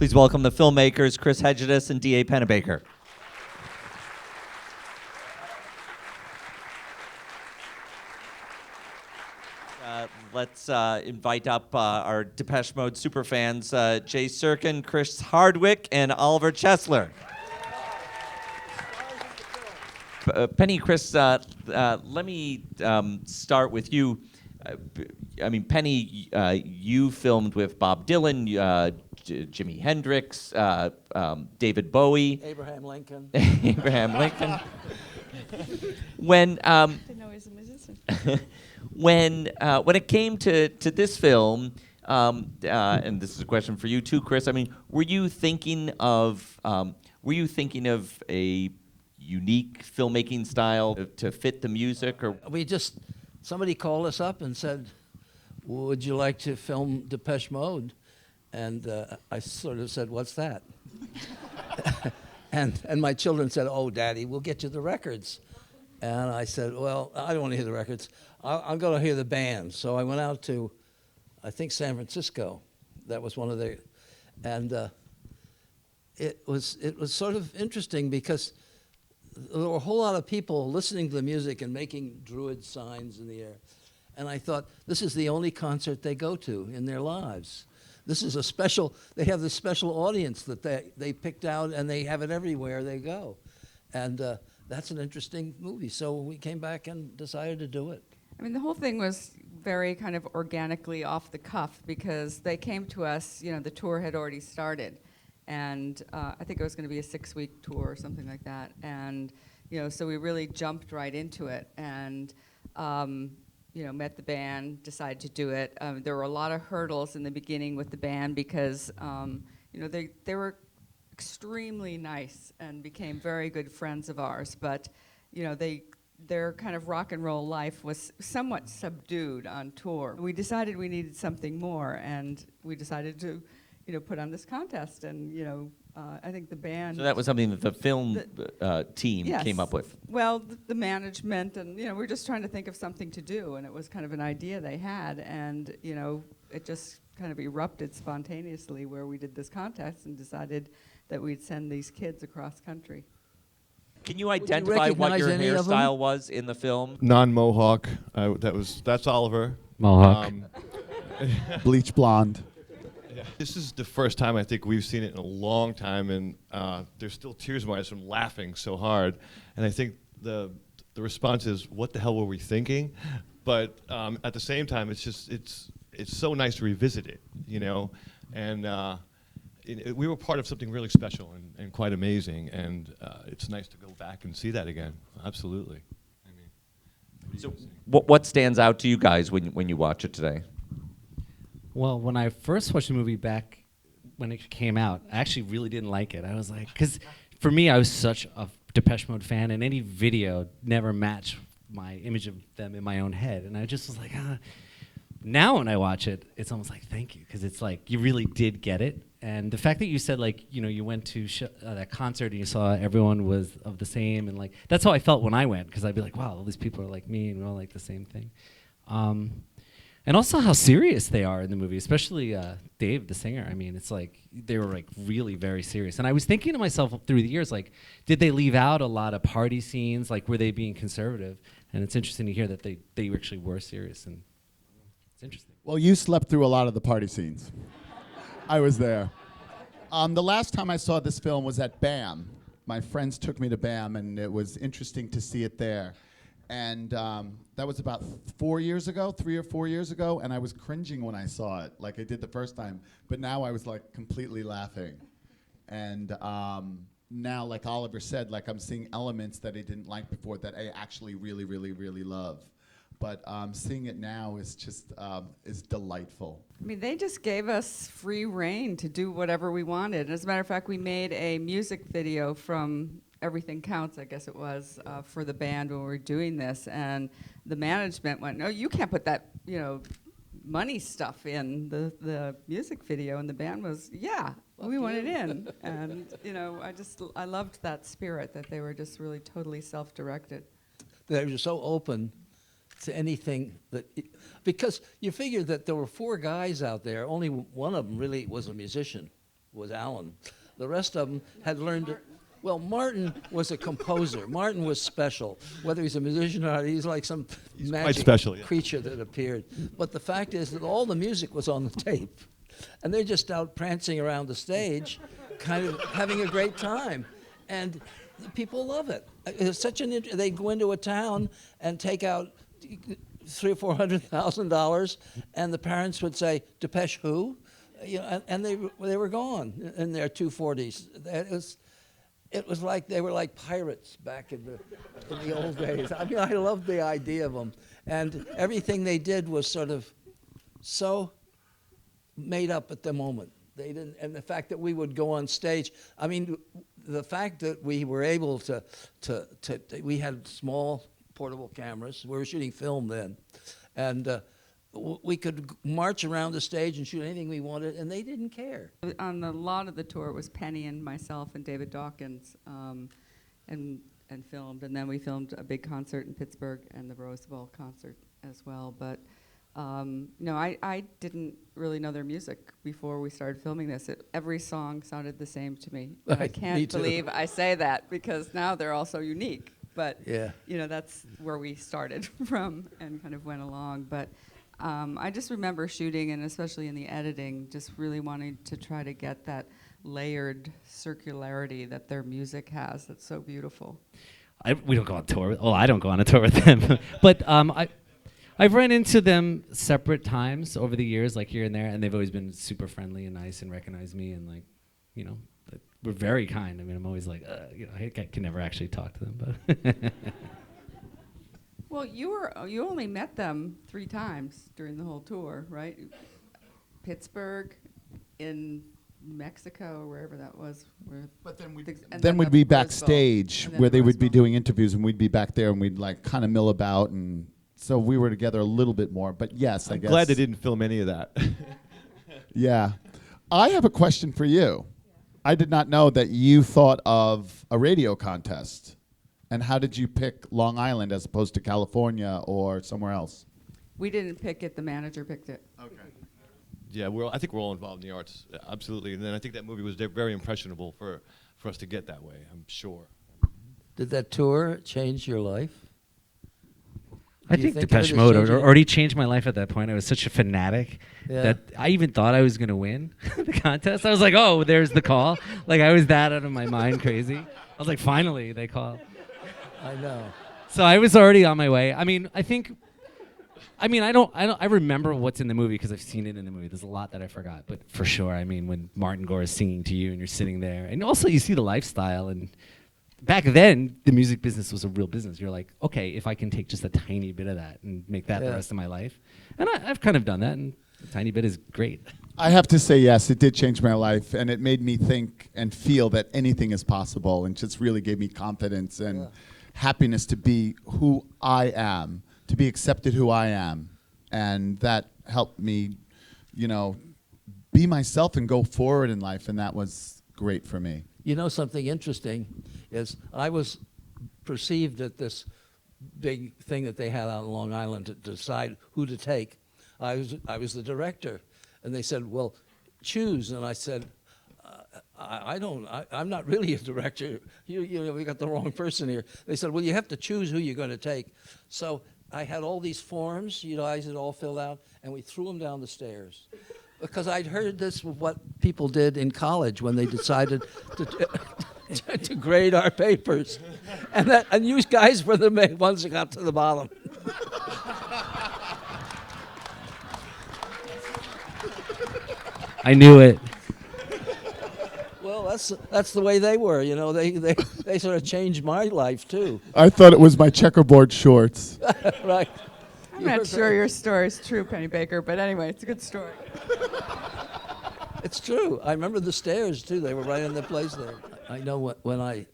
Please welcome the filmmakers, Chris Hegedus and D.A. Pennebaker. Let's invite up our Depeche Mode superfans, Jay Serken, Chris Hardwick, and Oliver Chesler. Penny, Chris, let me start with you. Penny, you filmed with Bob Dylan, Jimi Hendrix, David Bowie. Abraham Lincoln. Abraham Lincoln. When Didn't know he was a musician. when it came to this film, and this is a question for you too, Chris. I mean, were you thinking of a unique filmmaking style to fit the music, or Somebody called us up and said, "Would you like to film Depeche Mode?" And I sort of said, "What's that?" and my children said, "Oh, Daddy, we'll get you the records." And I said, "Well, I don't want to hear the records. I'm going to hear the band." So I went out to, I think, San Francisco. That was one of the, and it was sort of interesting because there were a whole lot of people listening to the music and making druid signs in the air. And I thought, this is the only concert they go to in their lives. This is they have this special audience that they picked out, and they have it everywhere they go. And that's an interesting movie. So we came back and decided to do it. I mean, the whole thing was very kind of organically off the cuff because they came to us, the tour had already started. And I think it was going to be a 6-week tour or something like that. And, so we really jumped right into it and, met the band, decided to do it. There were a lot of hurdles in the beginning with the band because, they were extremely nice and became very good friends of ours. But, their kind of rock and roll life was somewhat subdued on tour. We decided we needed something more, and we decided to put on this contest, and I think the band. So that was something that the film team yes. came up with. Well, the management, and we're just trying to think of something to do, and it was kind of an idea they had, and it just kind of erupted spontaneously where we did this contest and decided that we'd send these kids across country. Can you identify what your hairstyle was in the film? Non-mohawk. That's Oliver. Mohawk. Bleach blonde. This is the first time I think we've seen it in a long time, and there's still tears in my eyes from laughing so hard. And I think the response is, "What the hell were we thinking?" But at the same time, it's so nice to revisit it, And we were part of something really special and quite amazing, and it's nice to go back and see that again. Absolutely. So, what stands out to you guys when you watch it today? Well, when I first watched the movie back when it came out, I actually really didn't like it. I was like, because for me, I was such a Depeche Mode fan, and any video never matched my image of them in my own head. And I just was like, Now when I watch it, it's almost like, thank you, because it's like, you really did get it. And the fact that you said, you went to that concert and you saw everyone was of the same, and that's how I felt when I went, because I'd be like, wow, all these people are like me, and we all like the same thing. And also how serious they are in the movie, especially Dave, the singer. I mean, it's like they were really very serious. And I was thinking to myself through the years, did they leave out a lot of party scenes? Were they being conservative? And it's interesting to hear that they actually were serious, and it's interesting. Well, you slept through a lot of the party scenes. I was there. The last time I saw this film was at BAM. My friends took me to BAM, and it was interesting to see it there. And that was about 3 or 4 years ago, and I was cringing when I saw it, like I did the first time. But now I was completely laughing. And now, like Oliver said, I'm seeing elements that I didn't like before that I actually really, really, really love. But seeing it now is just is delightful. I mean, they just gave us free reign to do whatever we wanted. As a matter of fact, we made a music video from Everything Counts, I guess it was, for the band when we were doing this, and the management went, "No, you can't put that, money stuff in the music video," and the band was, "Yeah, we want it in." And I loved that spirit that they were just really totally self-directed. They were so open to anything because you figured that there were 4 guys out there, only one of them really was a musician. was Alan. The rest of them had learned to, well, Martin was a composer. Martin was special. Whether he's a musician or not, he's like some magic special, yeah. creature that appeared. But the fact is that all the music was on the tape. And they're just out prancing around the stage, kind of having a great time. And people love it. It's such an they go into a town and take out $300,000 or $400,000, and the parents would say, "Depeche who?" And they were gone in their 240s. It was like they were like pirates back in the old days. I mean, I loved the idea of them, and everything they did was sort of so made up at the moment. They didn't, and the fact that we would go on stage. I mean, the fact that we were able to we had small portable cameras. We were shooting film then, and we could march around the stage and shoot anything we wanted, and they didn't care. On the lot of the tour, it was Penny and myself and David Dawkins, and filmed. And then we filmed a big concert in Pittsburgh and the Rose Bowl concert as well. But no, I didn't really know their music before we started filming this. Every song sounded the same to me. Right, I me can't too. believe I say that because now they're all so unique. But Yeah. That's where we started from and kind of went along. But I just remember shooting, and especially in the editing, just really wanting to try to get that layered circularity that their music has. That's so beautiful. We don't go on tour. Well, I don't go on a tour with them. But I've run into them separate times over the years, like here and there, and they've always been super friendly and nice and recognized me, and like, we're very kind. I mean, I'm always like, I can never actually talk to them, but. Well, you only met them 3 times during the whole tour, right? Pittsburgh, in Mexico, or wherever that was. But then we'd the be Rose Bowl, backstage and then where the they Rose would be Bowl. doing interviews, and we'd be back there, and we'd like kind of mill about, and so we were together a little bit more. But yes, I I'm guess. glad they didn't film any of that. Yeah. I have a question for you. I did not know that you thought of a radio contest. And how did you pick Long Island as opposed to California or somewhere else? We didn't pick it, the manager picked it. Okay. Yeah, I think we're all involved in the arts, absolutely. And then I think that movie was very impressionable for us to get that way, I'm sure. Did that tour change your life? I Do you think think Depeche it Mode changed it? already changed my life at that point. I was such a fanatic that I even thought I was going to win the contest. I was like, oh, there's the call. Like, I was that out of my mind crazy. I was like, finally, they called. I know. So I was already on my way. I remember what's in the movie because I've seen it in the movie. There's a lot that I forgot, but for sure, I mean, when Martin Gore is singing to you and you're sitting there, and also you see the lifestyle, and back then, the music business was a real business. You're like, okay, if I can take just a tiny bit of that and make that the rest of my life. And I've kind of done that, and a tiny bit is great. I have to say, yes, it did change my life, and it made me think and feel that anything is possible, and just really gave me confidence and happiness to be who I am, to be accepted who I am. And that helped me, be myself and go forward in life, and that was great for me. You know, something interesting is I was perceived at this big thing that they had out on Long Island to decide who to take. I was the director, and they said, well, choose. And I said, I'm not really a director. We got the wrong person here. They said, well, you have to choose who you're going to take. So I had all these forms, guys had all filled out, and we threw them down the stairs. Because I'd heard this was what people did in college when they decided to grade our papers. And you guys were the ones that got to the bottom. I knew it. Well, that's the way they were, They sort of changed my life too. I thought it was my checkerboard shorts. Right. I'm not sure your story is true, Pennebaker, but anyway, it's a good story. It's true. I remember the stairs too. They were right in the place there. I know when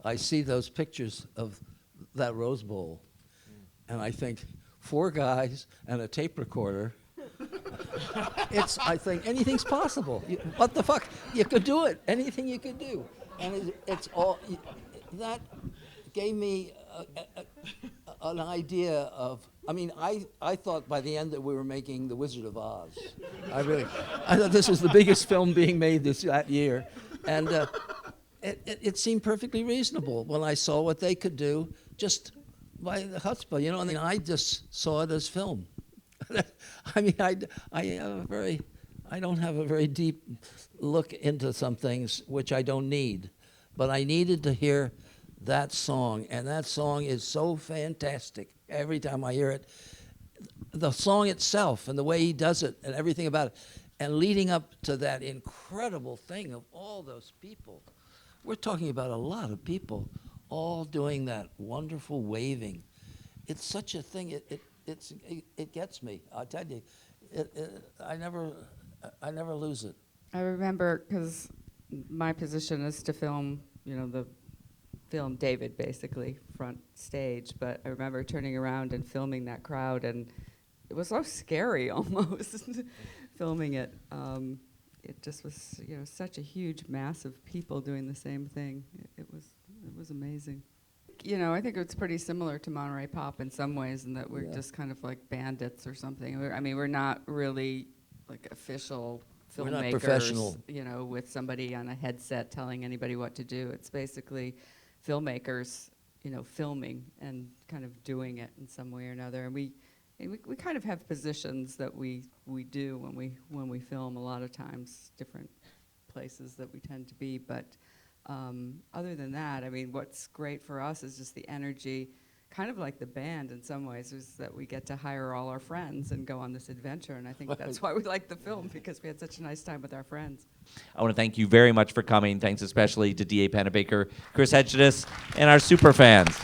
I see those pictures of that Rose Bowl, and I think 4 guys and a tape recorder. I think anything's possible. What the fuck? You could do it. Anything you could do. And it's all, that gave me an idea of I mean, I thought by the end that we were making The Wizard of Oz. I thought this was the biggest film being made that year. And it seemed perfectly reasonable when I saw what they could do just by the chutzpah, you know. I mean, I just saw it as film. I mean, I don't have a very deep look into some things which I don't need, but I needed to hear that song, and that song is so fantastic. Every time I hear it, the song itself and the way he does it and everything about it, and leading up to that incredible thing of all those people. We're talking about a lot of people all doing that wonderful waving. It's such a thing. It gets me. I tell you, I never lose it. I remember, because my position is to film, the film David, basically, front stage. But I remember turning around and filming that crowd, and it was so scary almost, filming it. It just was, such a huge mass of people doing the same thing. It was amazing. I think it's pretty similar to Monterey Pop in some ways, in that we're just kind of like bandits or something. We're not really like official filmmakers. We're not professional. With somebody on a headset telling anybody what to do. It's basically filmmakers, filming and kind of doing it in some way or another. And we kind of have positions that we do when we film. A lot of times, different places that we tend to be, but. Other than that, what's great for us is just the energy, kind of like the band in some ways, is that we get to hire all our friends and go on this adventure. And I think that's why we like the film, because we had such a nice time with our friends. I want to thank you very much for coming. Thanks especially to D.A. Pennebaker, Chris Hegedus, and our super fans.